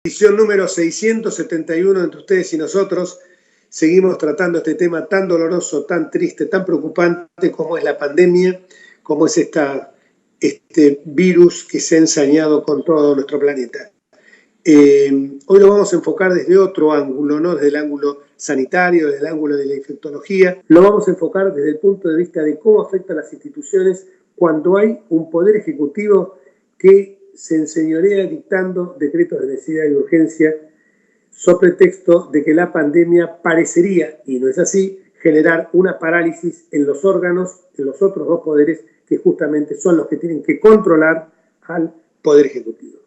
Edición número 671 entre ustedes y nosotros. Seguimos tratando este tema tan doloroso, tan triste, tan preocupante como es la pandemia, como es este virus que se ha ensañado con todo nuestro planeta. Hoy lo vamos a enfocar desde otro ángulo, no desde el ángulo sanitario, desde el ángulo de la infectología. Lo vamos a enfocar desde el punto de vista de cómo afecta a las instituciones cuando hay un poder ejecutivo que se enseñorea dictando decretos de necesidad y urgencia sobre pretexto de que la pandemia parecería, y no es así, generar una parálisis en los órganos, en los otros dos poderes que justamente son los que tienen que controlar al poder ejecutivo.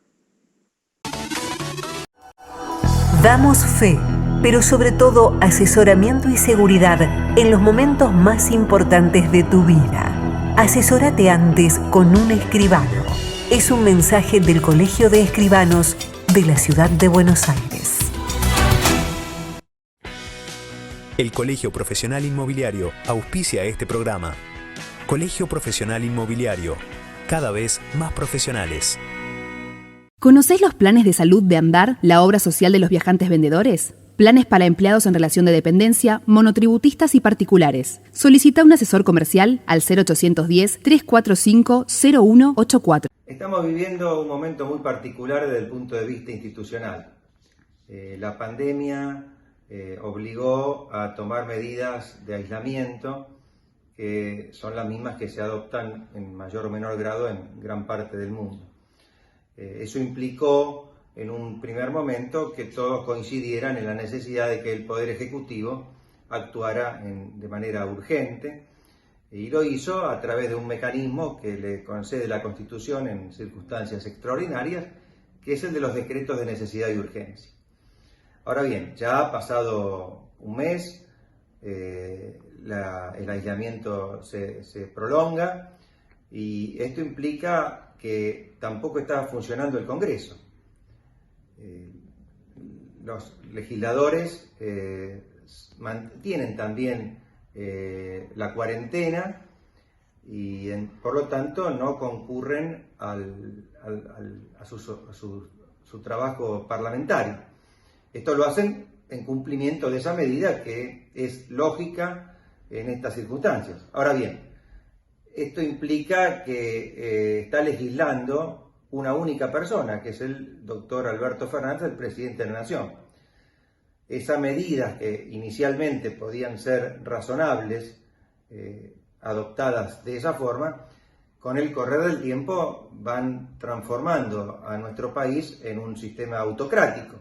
Damos fe, pero sobre todo asesoramiento y seguridad en los momentos más importantes de tu vida. Asesórate antes con un escribano. Es un mensaje del Colegio de Escribanos de la Ciudad de Buenos Aires. El Colegio Profesional Inmobiliario auspicia este programa. Colegio Profesional Inmobiliario, cada vez más profesionales. ¿Conocés los planes de salud de Andar, la obra social de los viajantes vendedores? Planes para empleados en relación de dependencia, monotributistas y particulares. Solicita un asesor comercial al 0810-345-0184. Estamos viviendo un momento muy particular desde el punto de vista institucional. La pandemia obligó a tomar medidas de aislamiento que son las mismas que se adoptan en mayor o menor grado en gran parte del mundo. Eso implicó en un primer momento que todos coincidieran en la necesidad de que el Poder Ejecutivo actuara de manera urgente, y lo hizo a través de un mecanismo que le concede la Constitución en circunstancias extraordinarias, que es el de los decretos de necesidad y urgencia. Ahora bien, ya ha pasado un mes, el aislamiento se prolonga, y esto implica que tampoco está funcionando el Congreso. Los legisladores mantienen también la cuarentena y por lo tanto no concurren a su trabajo parlamentario. Esto lo hacen en cumplimiento de esa medida que es lógica en estas circunstancias. Ahora bien, esto implica que está legislando una única persona, que es el doctor Alberto Fernández, el presidente de la Nación. Esas medidas que inicialmente podían ser razonables, adoptadas de esa forma, con el correr del tiempo van transformando a nuestro país en un sistema autocrático.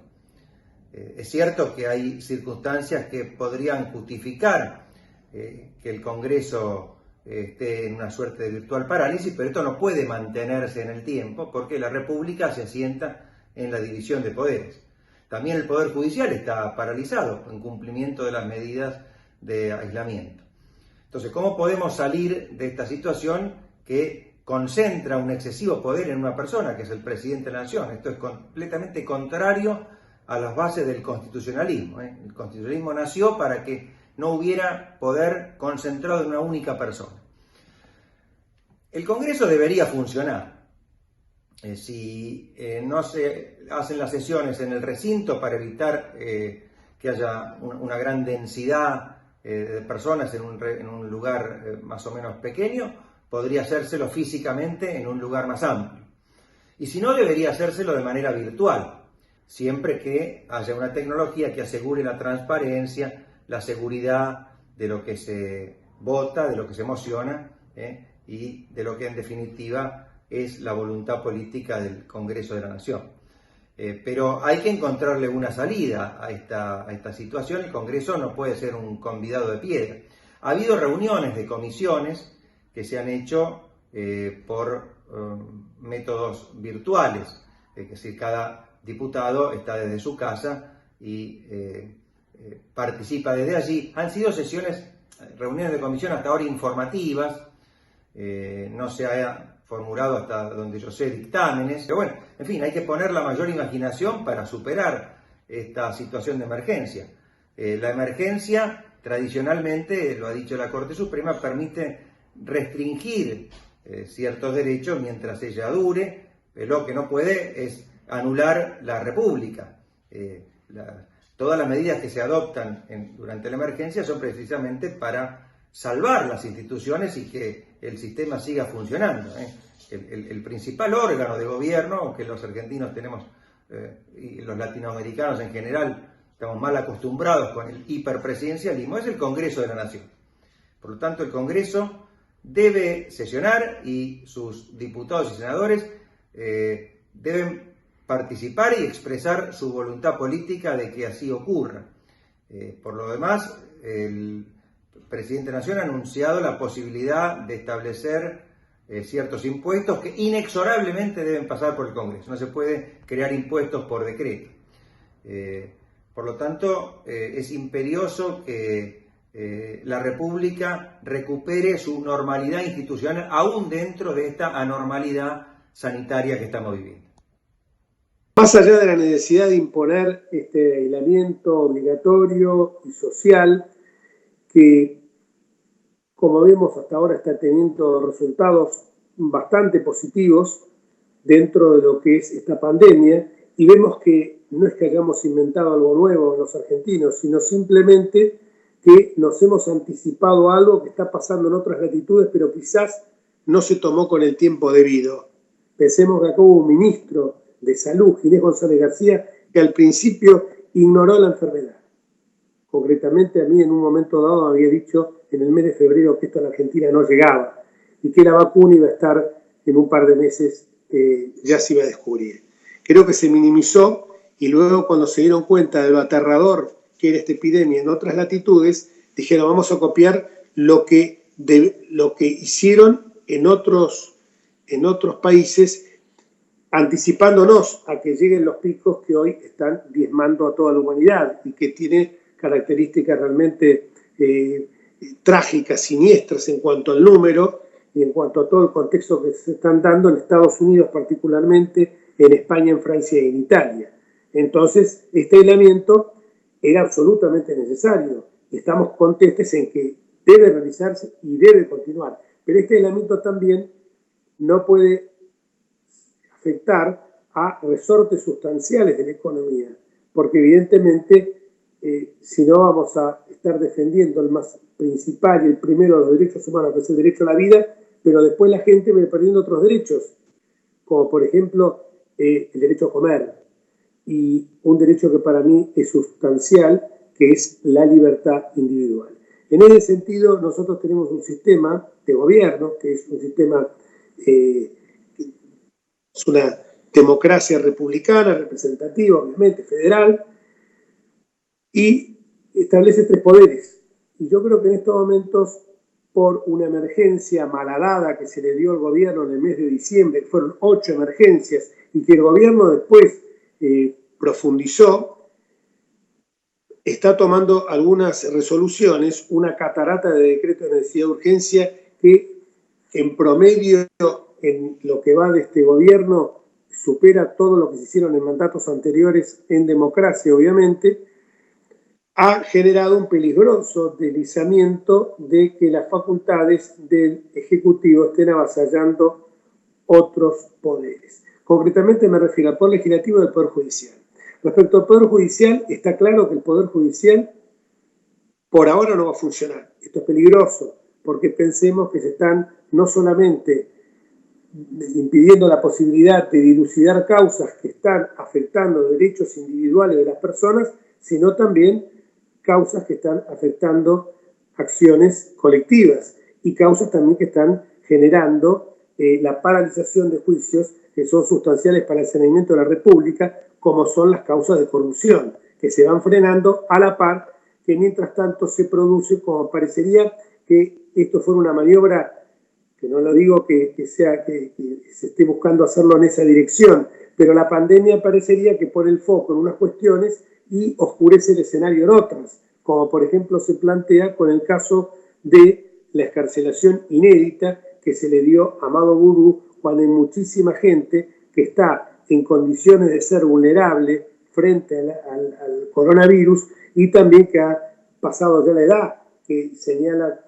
Es cierto que hay circunstancias que podrían justificar que el Congreso esté en una suerte de virtual parálisis, pero esto no puede mantenerse en el tiempo porque la República se asienta en la división de poderes. También el Poder Judicial está paralizado en cumplimiento de las medidas de aislamiento. Entonces, ¿cómo podemos salir de esta situación que concentra un excesivo poder en una persona, que es el presidente de la Nación? Esto es completamente contrario a las bases del constitucionalismo. El constitucionalismo nació para que no hubiera poder concentrado en una única persona. El Congreso debería funcionar. Si no se hacen las sesiones en el recinto para evitar que haya una gran densidad de personas en un lugar más o menos pequeño, podría hacérselo físicamente en un lugar más amplio. Y si no, debería hacérselo de manera virtual, siempre que haya una tecnología que asegure la transparencia, la seguridad de lo que se vota, de lo que se emociona, y de lo que en definitiva es la voluntad política del Congreso de la Nación. Pero hay que encontrarle una salida a esta situación. El Congreso no puede ser un convidado de piedra. Ha habido reuniones de comisiones que se han hecho por métodos virtuales, es decir, cada diputado está desde su casa y participa desde allí. Han sido reuniones de comisión hasta ahora informativas, no se ha formulado hasta donde yo sé dictámenes, pero bueno, en fin, hay que poner la mayor imaginación para superar esta situación de emergencia. La emergencia tradicionalmente, lo ha dicho la Corte Suprema, permite restringir ciertos derechos mientras ella dure, lo que no puede es anular la República. Todas las medidas que se adoptan durante la emergencia son precisamente para salvar las instituciones y que el sistema siga funcionando. El principal órgano de gobierno, que los argentinos tenemos y los latinoamericanos en general estamos mal acostumbrados con el hiperpresidencialismo, es el Congreso de la Nación. Por lo tanto, el Congreso debe sesionar y sus diputados y senadores deben participar y expresar su voluntad política de que así ocurra. Por lo demás, el presidente de la Nación ha anunciado la posibilidad de establecer ciertos impuestos que inexorablemente deben pasar por el Congreso. No se puede crear impuestos por decreto. Por lo tanto, es imperioso que la República recupere su normalidad institucional aún dentro de esta anormalidad sanitaria que estamos viviendo. Más allá de la necesidad de imponer este aislamiento obligatorio y social, que como vemos hasta ahora está teniendo resultados bastante positivos dentro de lo que es esta pandemia, y vemos que no es que hayamos inventado algo nuevo los argentinos, sino simplemente que nos hemos anticipado a algo que está pasando en otras latitudes, pero quizás no se tomó con el tiempo debido. Pensemos que acá hubo un ministro de Salud, Ginés González García, que al principio ignoró la enfermedad. Concretamente a mí en un momento dado había dicho en el mes de febrero que esto en la Argentina no llegaba y que la vacuna iba a estar en un par de meses, ya se iba a descubrir. Creo que se minimizó y luego cuando se dieron cuenta de lo aterrador que era esta epidemia en otras latitudes, dijeron vamos a copiar lo que hicieron en otros países, anticipándonos a que lleguen los picos que hoy están diezmando a toda la humanidad y que tiene características realmente trágicas, siniestras en cuanto al número y en cuanto a todo el contexto que se están dando en Estados Unidos particularmente, en España, en Francia y en Italia. Entonces, este aislamiento era absolutamente necesario y estamos contestes en que debe realizarse y debe continuar. Pero este aislamiento también no puede afectar a resortes sustanciales de la economía, porque evidentemente si no vamos a estar defendiendo el más principal y el primero de los derechos humanos, que es el derecho a la vida, pero después la gente va perdiendo otros derechos, como por ejemplo el derecho a comer, y un derecho que para mí es sustancial, que es la libertad individual. En ese sentido, nosotros tenemos un sistema de gobierno, que es un sistema, es una democracia republicana, representativa, obviamente, federal, y establece 3 poderes. Y yo creo que en estos momentos, por una emergencia malhadada que se le dio al gobierno en el mes de diciembre, que fueron 8 emergencias, y que el gobierno después profundizó, está tomando algunas resoluciones, una catarata de decretos de necesidad de urgencia que en promedio, en lo que va de este gobierno, supera todo lo que se hicieron en mandatos anteriores en democracia, obviamente, ha generado un peligroso deslizamiento de que las facultades del Ejecutivo estén avasallando otros poderes. Concretamente me refiero al Poder Legislativo y al Poder Judicial. Respecto al Poder Judicial, está claro que el Poder Judicial por ahora no va a funcionar. Esto es peligroso, porque pensemos que se están no solamente impidiendo la posibilidad de dilucidar causas que están afectando derechos individuales de las personas, sino también causas que están afectando acciones colectivas y causas también que están generando la paralización de juicios que son sustanciales para el saneamiento de la República, como son las causas de corrupción, que se van frenando a la par que mientras tanto se produce, como parecería que esto fuera una maniobra, que no lo digo que se esté buscando hacerlo en esa dirección, pero la pandemia parecería que pone el foco en unas cuestiones y oscurece el escenario en otras, como por ejemplo se plantea con el caso de la excarcelación inédita que que se le dio a Modo Vudú, cuando hay muchísima gente que está en condiciones de ser vulnerable frente al coronavirus y también que ha pasado ya la edad que señala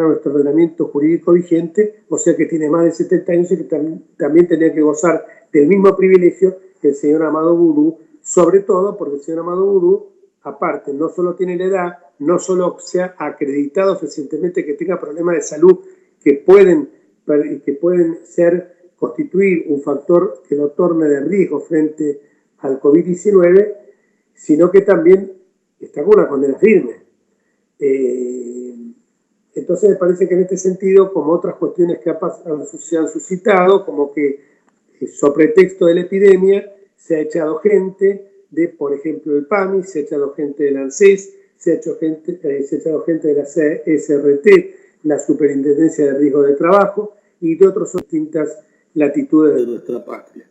nuestro ordenamiento jurídico vigente, o sea que tiene más de 70 años y que también tenía que gozar del mismo privilegio que el señor Amado Vudú, sobre todo porque el señor Amado Vudú, aparte, no solo tiene la edad, no solo se ha acreditado recientemente que tenga problemas de salud que pueden constituir un factor que lo torne de riesgo frente al COVID-19, sino que también está con una condena firme. Entonces me parece que en este sentido, como otras cuestiones que se han suscitado, como que sobre pretexto de la epidemia se ha echado gente de, por ejemplo, el PAMI, se ha echado gente del ANSES, se ha echado gente de la SRT, la Superintendencia de Riesgo de Trabajo y de otras distintas latitudes de nuestra patria.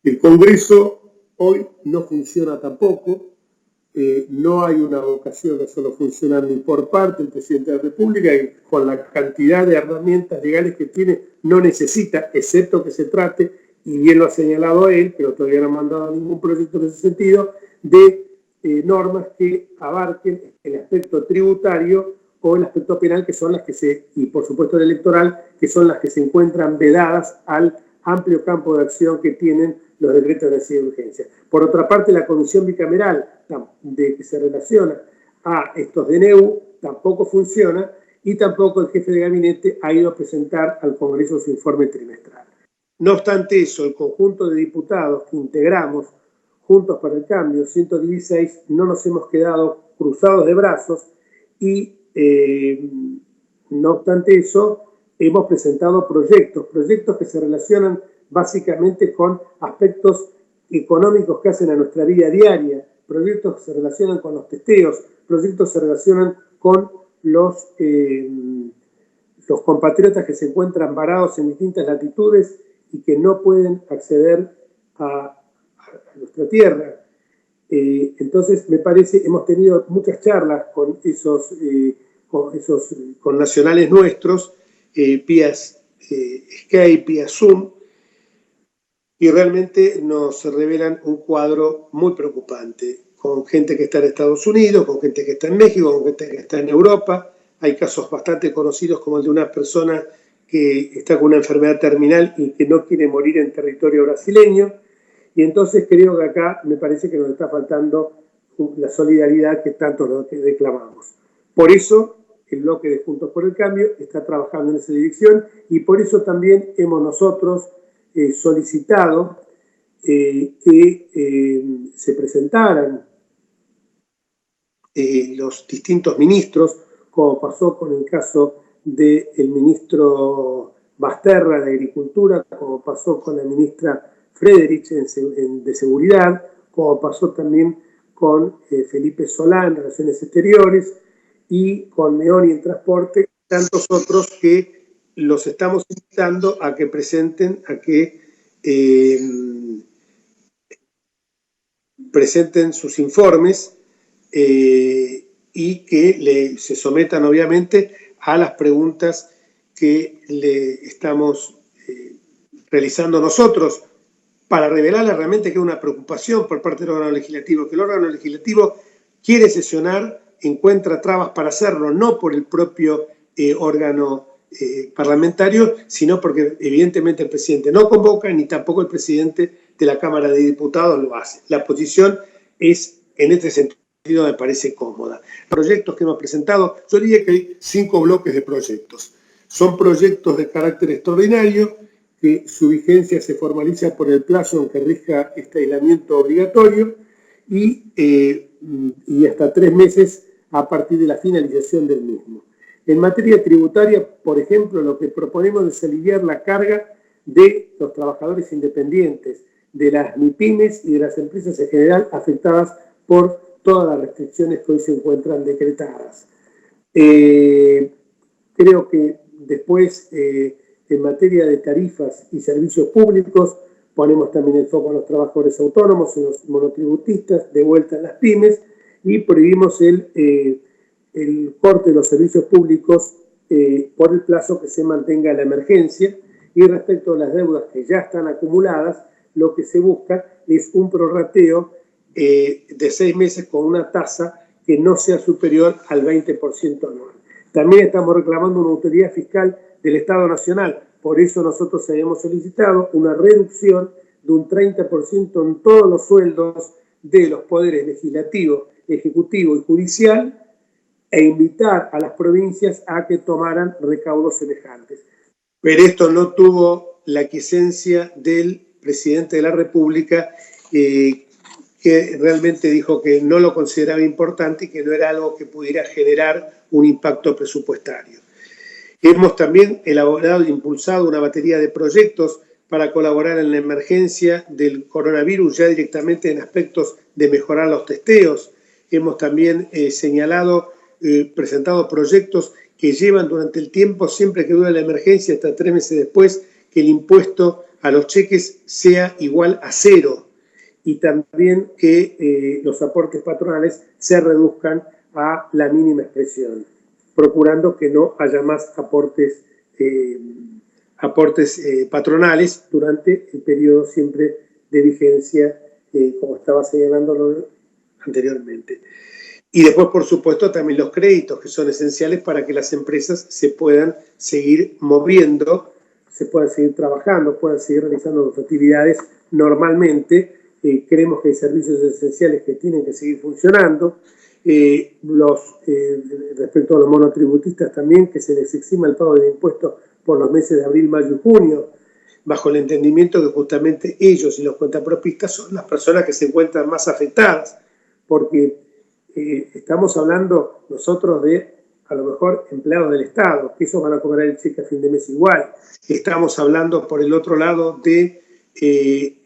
El Congreso hoy no funciona tampoco. No hay una vocación a solo funcionar ni por parte del presidente de la República, y con la cantidad de herramientas legales que tiene no necesita, excepto que se trate, y bien lo ha señalado él, pero todavía no ha mandado ningún proyecto en ese sentido, de normas que abarquen el aspecto tributario o el aspecto penal, que son las que y por supuesto el electoral, que son las que se encuentran vedadas al amplio campo de acción que tienen los decretos de necesidad de urgencia. Por otra parte, la comisión bicameral que se relaciona a estos DNU tampoco funciona, y tampoco el jefe de gabinete ha ido a presentar al Congreso su informe trimestral. No obstante eso, el conjunto de diputados que integramos Juntos para el Cambio, 116, no nos hemos quedado cruzados de brazos y, no obstante eso, hemos presentado proyectos que se relacionan básicamente con aspectos económicos que hacen a nuestra vida diaria, proyectos que se relacionan con los testeos, proyectos que se relacionan con los compatriotas que se encuentran varados en distintas latitudes y que no pueden acceder a nuestra tierra. Entonces, me parece, hemos tenido muchas charlas con con nacionales nuestros, vía Skype, vía Zoom, y realmente nos revelan un cuadro muy preocupante, con gente que está en Estados Unidos, con gente que está en México, con gente que está en Europa. Hay casos bastante conocidos como el de una persona que está con una enfermedad terminal y que no quiere morir en territorio brasileño. Y entonces creo que acá me parece que nos está faltando la solidaridad que tanto nos reclamamos. Por eso el bloque de Juntos por el Cambio está trabajando en esa dirección, y por eso también hemos nosotros solicitado que se presentaran los distintos ministros, como pasó con el caso del ministro Basterra de Agricultura, como pasó con la ministra Frederich de Seguridad, como pasó también con Felipe Solá en Relaciones Exteriores y con Meoni en Transporte, tantos otros que los estamos invitando a que presenten, presenten sus informes y que se sometan obviamente a las preguntas que le estamos realizando nosotros, para revelarle realmente que hay una preocupación por parte del órgano legislativo, que el órgano legislativo quiere sesionar, encuentra trabas para hacerlo, no por el propio órgano parlamentario, sino porque evidentemente el presidente no convoca, ni tampoco el presidente de la Cámara de Diputados lo hace. La posición es, en este sentido, me parece cómoda. Proyectos que hemos presentado, yo diría que hay 5 bloques de proyectos. Son proyectos de carácter extraordinario, que su vigencia se formaliza por el plazo en que rija este aislamiento obligatorio y hasta 3 meses a partir de la finalización del mismo. En materia tributaria, por ejemplo, lo que proponemos es aliviar la carga de los trabajadores independientes, de las MIPYMES y de las empresas en general afectadas por todas las restricciones que hoy se encuentran decretadas. Creo que después, en materia de tarifas y servicios públicos, ponemos también el foco en los trabajadores autónomos, en los monotributistas, de vuelta en las pymes, y prohibimos el corte de los servicios públicos por el plazo que se mantenga la emergencia. Y respecto a las deudas que ya están acumuladas, lo que se busca es un prorrateo de 6 meses con una tasa que no sea superior al 20% anual. También estamos reclamando una autoridad fiscal del Estado Nacional. Por eso nosotros habíamos solicitado una reducción de un 30% en todos los sueldos de los poderes legislativo, ejecutivo y judicial, e invitar a las provincias a que tomaran recaudos semejantes. Pero esto no tuvo la quiesencia del presidente de la República, que realmente dijo que no lo consideraba importante y que no era algo que pudiera generar un impacto presupuestario. Hemos también elaborado e impulsado una batería de proyectos para colaborar en la emergencia del coronavirus, ya directamente en aspectos de mejorar los testeos. Hemos también presentado proyectos que llevan durante el tiempo, siempre que dura la emergencia, hasta 3 meses después, que el impuesto a los cheques sea igual a 0, y también que los aportes patronales se reduzcan a la mínima expresión, procurando que no haya más aportes patronales durante el periodo siempre de vigencia, como estaba señalándolo anteriormente. Y después, por supuesto, también los créditos, que son esenciales para que las empresas se puedan seguir moviendo, se puedan seguir trabajando, puedan seguir realizando sus actividades normalmente. Creemos que hay servicios esenciales que tienen que seguir funcionando. Respecto a los monotributistas también, que se les exima el pago de impuestos por los meses de abril, mayo y junio, bajo el entendimiento que justamente ellos y los cuentapropistas son las personas que se encuentran más afectadas, porque estamos hablando nosotros de, a lo mejor, empleados del Estado, que esos van a cobrar el cheque a fin de mes igual. Estamos hablando, por el otro lado, de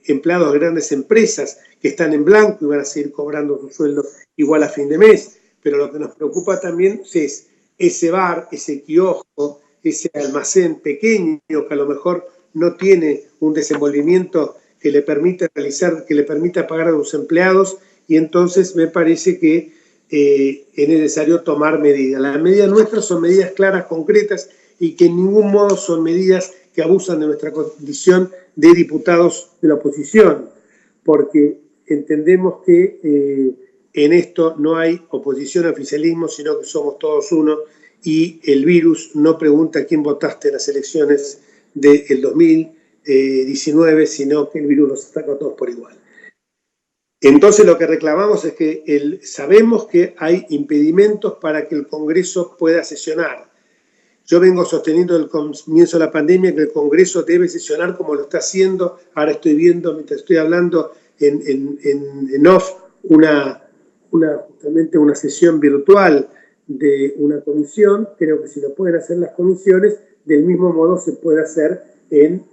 empleados de grandes empresas que están en blanco y van a seguir cobrando su sueldo igual a fin de mes. Pero lo que nos preocupa también es ese bar, ese kiosco, ese almacén pequeño que a lo mejor no tiene un desenvolvimiento que le permita pagar a los empleados, y entonces me parece que es necesario tomar medidas. Las medidas nuestras son medidas claras, concretas, y que en ningún modo son medidas que abusan de nuestra condición de diputados de la oposición, porque entendemos que en esto no hay oposición a oficialismo, sino que somos todos uno, y el virus no pregunta quién votaste en las elecciones del 2019, sino que el virus nos ataca a todos por igual. Entonces lo que reclamamos es que sabemos que hay impedimentos para que el Congreso pueda sesionar. Yo vengo sosteniendo desde el comienzo de la pandemia que el Congreso debe sesionar como lo está haciendo. Ahora estoy viendo, mientras estoy hablando en off, justamente una sesión virtual de una comisión. Creo que si lo pueden hacer las comisiones, del mismo modo se puede hacer en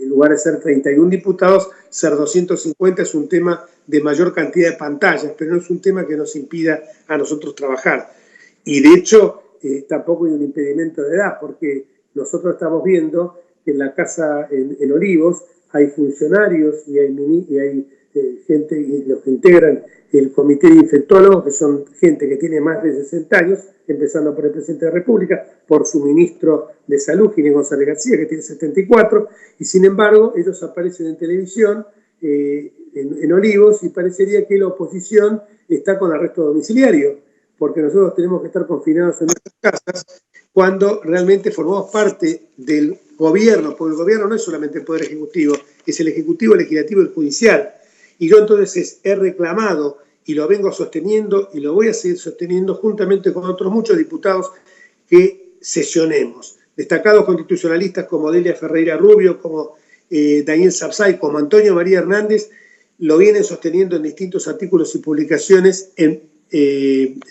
lugar de ser 31 diputados, ser 250. Es un tema de mayor cantidad de pantallas, pero no es un tema que nos impida a nosotros trabajar. Y de hecho, tampoco hay un impedimento de edad, porque nosotros estamos viendo que en la casa en Olivos hay funcionarios y hay gente, y los que integran el comité de infectólogos, que son gente que tiene más de 60 años, empezando por el presidente de la República, por su ministro de Salud, Ginés González García, que tiene 74, y sin embargo ellos aparecen en televisión en Olivos, y parecería que la oposición está con arresto domiciliario, porque nosotros tenemos que estar confinados en nuestras casas cuando realmente formamos parte del gobierno, porque el gobierno no es solamente el Poder Ejecutivo, es el Ejecutivo, el Legislativo y el Judicial. Y yo entonces he reclamado, y lo vengo sosteniendo, y lo voy a seguir sosteniendo juntamente con otros muchos diputados, que sesionemos. Destacados constitucionalistas como Delia Ferreira Rubio, como Daniel Sapsay, como Antonio María Hernández, lo vienen sosteniendo en distintos artículos y publicaciones en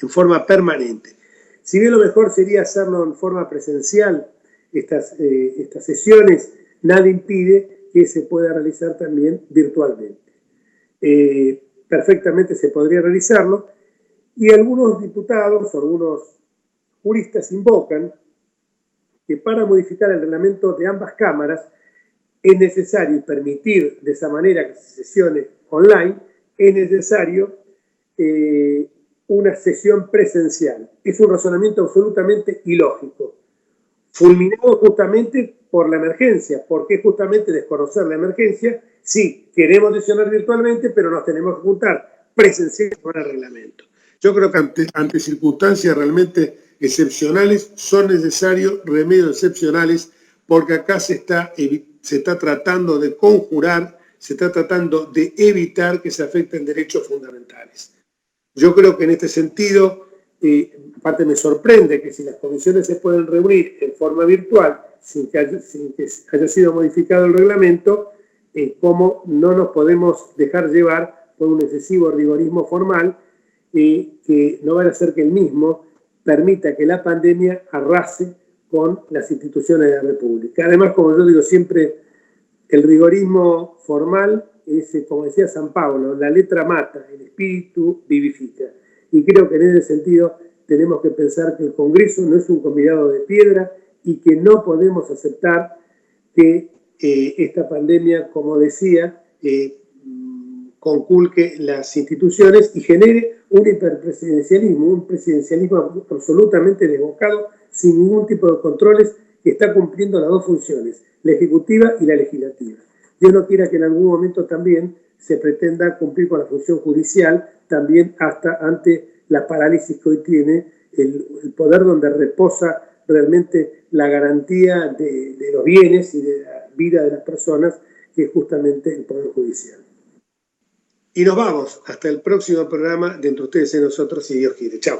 forma permanente. Si bien lo mejor sería hacerlo en forma presencial, estas sesiones, nada impide que se pueda realizar también virtualmente. Perfectamente se podría realizarlo, y algunos diputados o algunos juristas invocan que para modificar el reglamento de ambas cámaras es necesario permitir de esa manera que se sesione online, es necesario una sesión presencial. Es un razonamiento absolutamente ilógico. fulminado justamente por la emergencia, porque es justamente desconocer la emergencia. Sí, queremos sesionar virtualmente, pero nos tenemos que juntar presencialmente con el reglamento. Yo creo que ante circunstancias realmente excepcionales son necesarios remedios excepcionales, porque acá se está tratando de conjurar, se está tratando de evitar que se afecten derechos fundamentales. Yo creo que en este sentido, aparte me sorprende que si las comisiones se pueden reunir en forma virtual sin que haya sido modificado el reglamento, cómo no nos podemos dejar llevar por un excesivo rigorismo formal, que no van a hacer que el mismo permita que la pandemia arrase con las instituciones de la República. Además, como yo digo siempre, el rigorismo formal es, como decía San Pablo, la letra mata, el espíritu vivifica. Y creo que en ese sentido tenemos que pensar que el Congreso no es un convidado de piedra y que no podemos aceptar que esta pandemia, como decía, conculque las instituciones y genere un hiperpresidencialismo, un presidencialismo absolutamente desbocado, sin ningún tipo de controles, que está cumpliendo las dos funciones, la ejecutiva y la legislativa. Dios no quiera que en algún momento también se pretenda cumplir con la función judicial, también hasta ante la parálisis que hoy tiene el poder, donde reposa realmente la garantía de los bienes y de la vida de las personas, que es justamente el Poder Judicial. Y nos vamos hasta el próximo programa de Entre Ustedes y Nosotros, si Dios quiere. Chao.